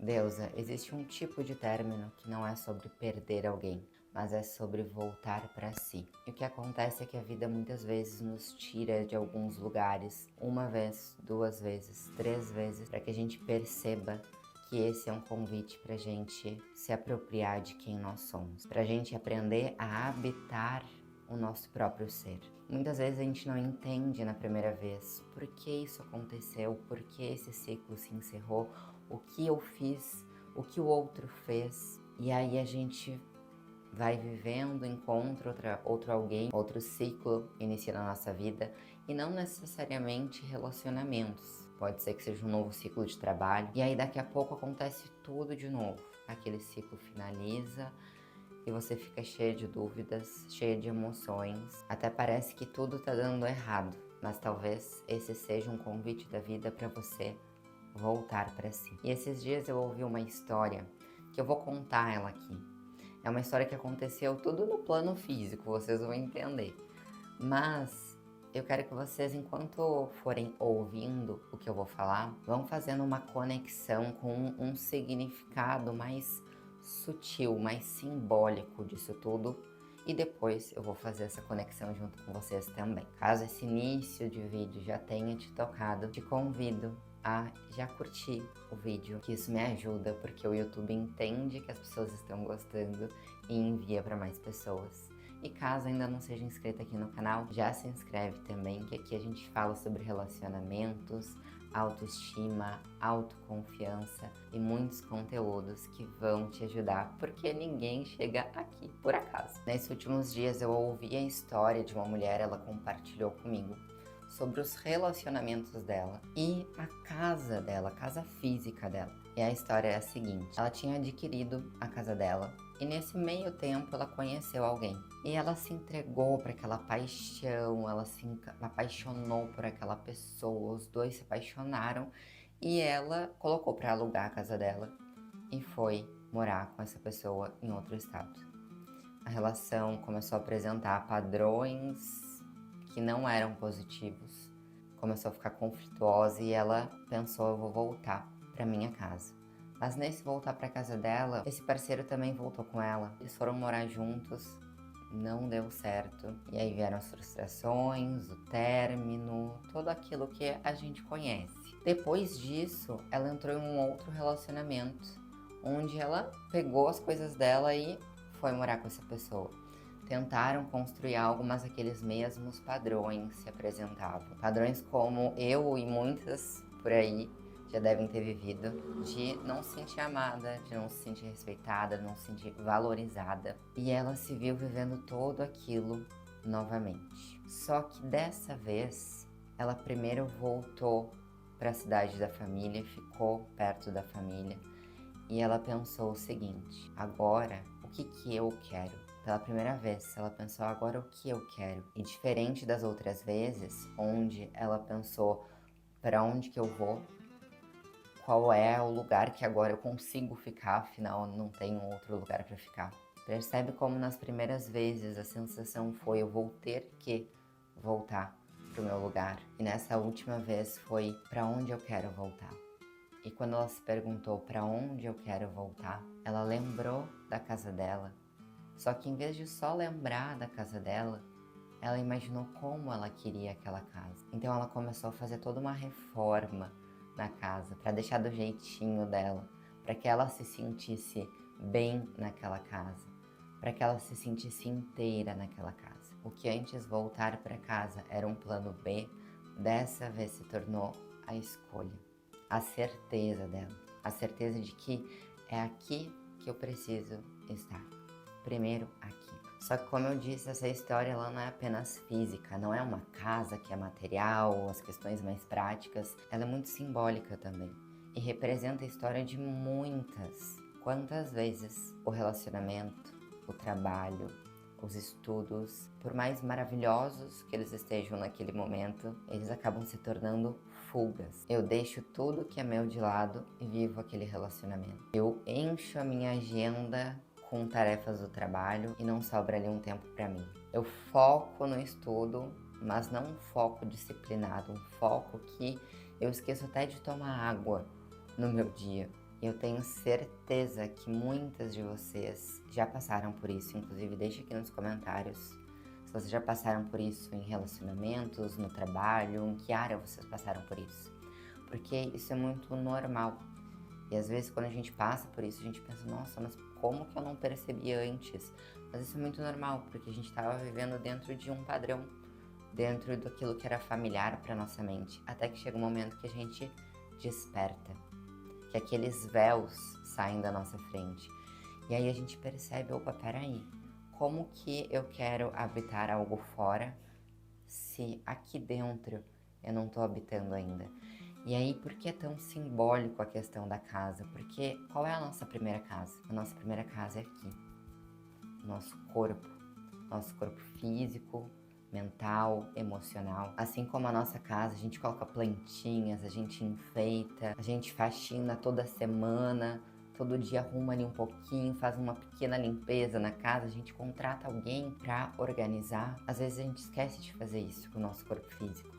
Deusa, existe um tipo de término que não é sobre perder alguém, mas é sobre voltar para si. E o que acontece é que a vida muitas vezes nos tira de alguns lugares, uma vez, duas vezes, três vezes, para que a gente perceba que esse é um convite para a gente se apropriar de quem nós somos, para a gente aprender a habitar o nosso próprio ser. Muitas vezes a gente não entende na primeira vez por que isso aconteceu, por que esse ciclo se encerrou, o que eu fiz, o que o outro fez. E aí a gente vai vivendo, encontra outro alguém, outro ciclo inicia na nossa vida, e não necessariamente relacionamentos. Pode ser que seja um novo ciclo de trabalho, e aí daqui a pouco acontece tudo de novo. Aquele ciclo finaliza e você fica cheia de dúvidas, cheia de emoções. Até parece que tudo tá dando errado, mas talvez esse seja um convite da vida para você voltar para si. E esses dias eu ouvi uma história que eu vou contar ela aqui. É uma história que aconteceu tudo no plano físico, vocês vão entender. Mas eu quero que vocês, enquanto forem ouvindo o que eu vou falar, vão fazendo uma conexão com um significado mais sutil, mais simbólico disso tudo. E depois eu vou fazer essa conexão junto com vocês também. Caso esse início de vídeo já tenha te tocado, te convido a já curtir o vídeo, que isso me ajuda, porque o YouTube entende que as pessoas estão gostando e envia para mais pessoas. E caso ainda não seja inscrito aqui no canal, já se inscreve também, que aqui a gente fala sobre relacionamentos, autoestima, autoconfiança e muitos conteúdos que vão te ajudar, porque ninguém chega aqui por acaso. Nesses últimos dias eu ouvi a história de uma mulher, ela compartilhou comigo sobre os relacionamentos dela e a casa física dela. E a história é a seguinte: ela tinha adquirido a casa dela e nesse meio tempo ela conheceu alguém. E ela se entregou para aquela paixão, ela se apaixonou por aquela pessoa, os dois se apaixonaram e ela colocou para alugar a casa dela e foi morar com essa pessoa em outro estado. A relação começou a apresentar padrões que não eram positivos, começou a ficar conflituosa e ela pensou: eu vou voltar para minha casa. Mas nesse voltar para casa dela, esse parceiro também voltou com ela. Eles foram morar juntos, não deu certo. E aí vieram as frustrações, o término, tudo aquilo que a gente conhece. Depois disso, ela entrou em um outro relacionamento, onde ela pegou as coisas dela e foi morar com essa pessoa. Tentaram construir algo, mas aqueles mesmos padrões se apresentavam. Padrões como eu e muitas por aí já devem ter vivido, de não se sentir amada, de não se sentir respeitada, de não se sentir valorizada. E ela se viu vivendo todo aquilo novamente. Só que dessa vez, ela primeiro voltou para a cidade da família, ficou perto da família. E ela pensou o seguinte: agora, o que eu quero? Pela primeira vez, ela pensou: agora o que eu quero? E diferente das outras vezes, onde ela pensou: para onde que eu vou? Qual é o lugar que agora eu consigo ficar, afinal não tenho outro lugar para ficar? Percebe como nas primeiras vezes a sensação foi: eu vou ter que voltar para o meu lugar. E nessa última vez foi: para onde eu quero voltar? E quando ela se perguntou para onde eu quero voltar, ela lembrou da casa dela. Só que em vez de só lembrar da casa dela, ela imaginou como ela queria aquela casa. Então ela começou a fazer toda uma reforma na casa para deixar do jeitinho dela, para que ela se sentisse bem naquela casa, para que ela se sentisse inteira naquela casa. O que antes voltar para casa era um plano B, dessa vez se tornou a escolha, a certeza dela, a certeza de que é aqui que eu preciso estar. Primeiro aqui. Só que, como eu disse, essa história ela não é apenas física, não é uma casa que é material, as questões mais práticas, ela é muito simbólica também e representa a história de muitas. Quantas vezes o relacionamento, o trabalho, os estudos, por mais maravilhosos que eles estejam naquele momento, eles acabam se tornando fugas. Eu deixo tudo que é meu de lado e vivo aquele relacionamento. Eu encho a minha agenda com tarefas do trabalho e não sobra ali um tempo para mim. Eu foco no estudo, mas não um foco disciplinado, um foco que eu esqueço até de tomar água no meu dia. Eu tenho certeza que muitas de vocês já passaram por isso, inclusive deixa aqui nos comentários se vocês já passaram por isso em relacionamentos, no trabalho, em que área vocês passaram por isso. Porque isso é muito normal. E às vezes quando a gente passa por isso, a gente pensa, nossa, mas como que eu não percebi antes? Mas isso é muito normal, porque a gente estava vivendo dentro de um padrão, dentro daquilo que era familiar para nossa mente, até que chega um momento que a gente desperta, que aqueles véus saem da nossa frente. E aí a gente percebe, opa, peraí, como que eu quero habitar algo fora se aqui dentro eu não estou habitando ainda? E aí, por que é tão simbólico a questão da casa? Porque qual é a nossa primeira casa? A nossa primeira casa é aqui, nosso corpo físico, mental, emocional. Assim como a nossa casa, a gente coloca plantinhas, a gente enfeita, a gente faxina toda semana, todo dia arruma ali um pouquinho, faz uma pequena limpeza na casa, a gente contrata alguém para organizar. Às vezes a gente esquece de fazer isso com o nosso corpo físico.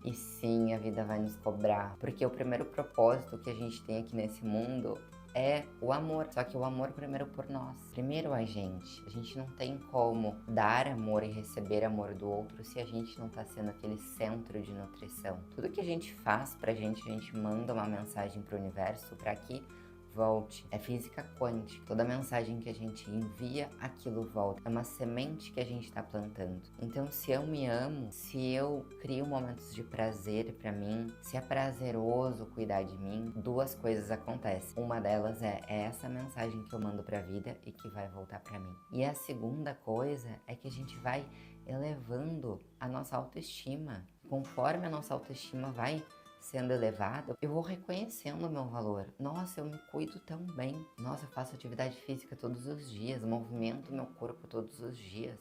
E sim, a vida vai nos cobrar, porque o primeiro propósito que a gente tem aqui nesse mundo é o amor, só que o amor primeiro por nós, primeiro a gente não tem como dar amor e receber amor do outro se a gente não tá sendo aquele centro de nutrição. Tudo que a gente faz pra gente, a gente manda uma mensagem pro universo para que volte. É física quântica. Toda mensagem que a gente envia, aquilo volta. É uma semente que a gente está plantando. Então, se eu me amo, se eu crio momentos de prazer para mim, se é prazeroso cuidar de mim, duas coisas acontecem. Uma delas é essa mensagem que eu mando para a vida e que vai voltar para mim. E a segunda coisa é que a gente vai elevando a nossa autoestima. Conforme a nossa autoestima vai sendo elevado, eu vou reconhecendo o meu valor. Nossa, eu me cuido tão bem. Nossa, eu faço atividade física todos os dias, movimento meu corpo todos os dias.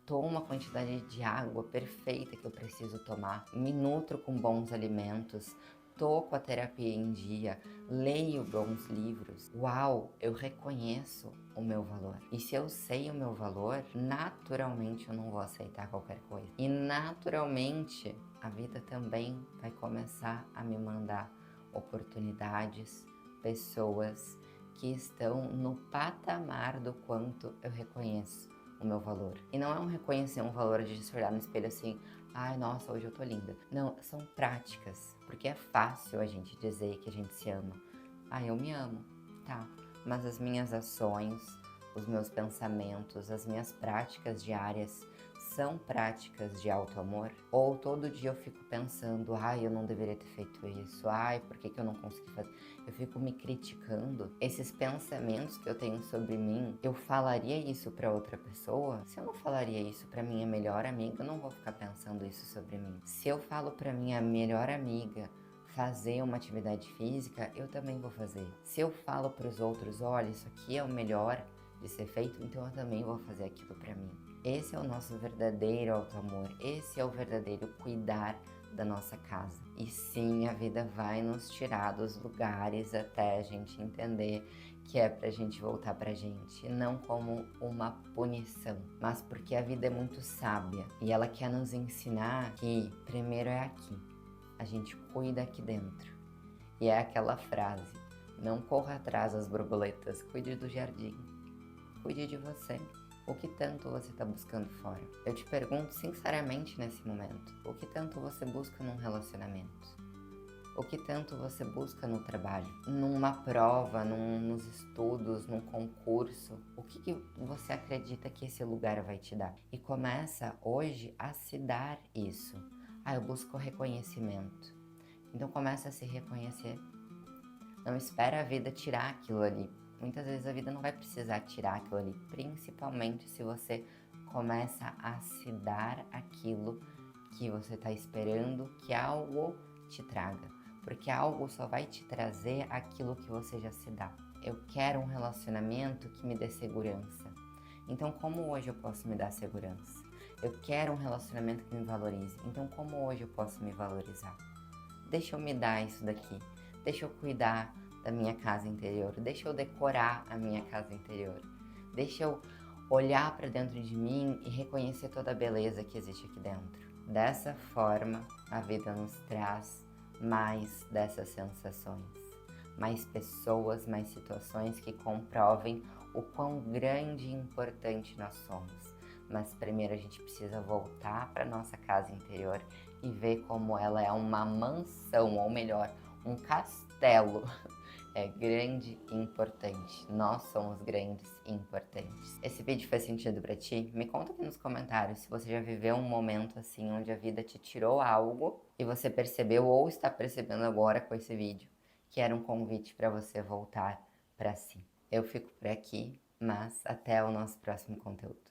Tomo a quantidade de água perfeita que eu preciso tomar. Me nutro com bons alimentos. Tô com a terapia em dia, leio bons livros. Uau, eu reconheço o meu valor. E se eu sei o meu valor, naturalmente eu não vou aceitar qualquer coisa. E naturalmente a vida também vai começar a me mandar oportunidades, pessoas que estão no patamar do quanto eu reconheço o meu valor. E não é um reconhecer um valor de se olhar no espelho assim, ai, nossa, hoje eu tô linda. Não, são práticas, porque é fácil a gente dizer que a gente se ama. Ah, eu me amo, tá, mas as minhas ações, os meus pensamentos, as minhas práticas diárias são práticas de auto-amor? Ou todo dia eu fico pensando, ai, eu não deveria ter feito isso, ai, por que eu não consegui fazer? Eu fico me criticando. Esses pensamentos que eu tenho sobre mim, eu falaria isso para outra pessoa? Se eu não falaria isso para minha melhor amiga, eu não vou ficar pensando isso sobre mim. Se eu falo para minha melhor amiga fazer uma atividade física, eu também vou fazer. Se eu falo para os outros, olha, isso aqui é o melhor de ser feito, então eu também vou fazer aquilo para mim. Esse é o nosso verdadeiro auto-amor, esse é o verdadeiro cuidar da nossa casa. E sim, a vida vai nos tirar dos lugares até a gente entender que é pra gente voltar pra gente, não como uma punição, mas porque a vida é muito sábia e ela quer nos ensinar que primeiro é aqui, a gente cuida aqui dentro. E é aquela frase, não corra atrás das borboletas, cuide do jardim, cuide de você. O que tanto você está buscando fora? Eu te pergunto sinceramente nesse momento, o que tanto você busca num relacionamento? O que tanto você busca no trabalho? Numa prova, nos estudos, num concurso? O que você acredita que esse lugar vai te dar? E começa hoje a se dar isso. Ah, eu busco reconhecimento. Então começa a se reconhecer. Não espera a vida tirar aquilo ali. Muitas vezes a vida não vai precisar tirar aquilo ali, principalmente se você começa a se dar aquilo que você está esperando que algo te traga. Porque algo só vai te trazer aquilo que você já se dá. Eu quero um relacionamento que me dê segurança. Então, como hoje eu posso me dar segurança? Eu quero um relacionamento que me valorize. Então, como hoje eu posso me valorizar? Deixa eu me dar isso daqui. Deixa eu cuidar da minha casa interior, deixa eu decorar a minha casa interior, deixa eu olhar para dentro de mim e reconhecer toda a beleza que existe aqui dentro. Dessa forma, a vida nos traz mais dessas sensações, mais pessoas, mais situações que comprovem o quão grande e importante nós somos. Mas primeiro a gente precisa voltar para nossa casa interior e ver como ela é uma mansão, ou melhor, um castelo. É grande e importante. Nós somos grandes e importantes. Esse vídeo faz sentido pra ti? Me conta aqui nos comentários se você já viveu um momento assim onde a vida te tirou algo e você percebeu ou está percebendo agora com esse vídeo que era um convite para você voltar para si. Eu fico por aqui, mas até o nosso próximo conteúdo.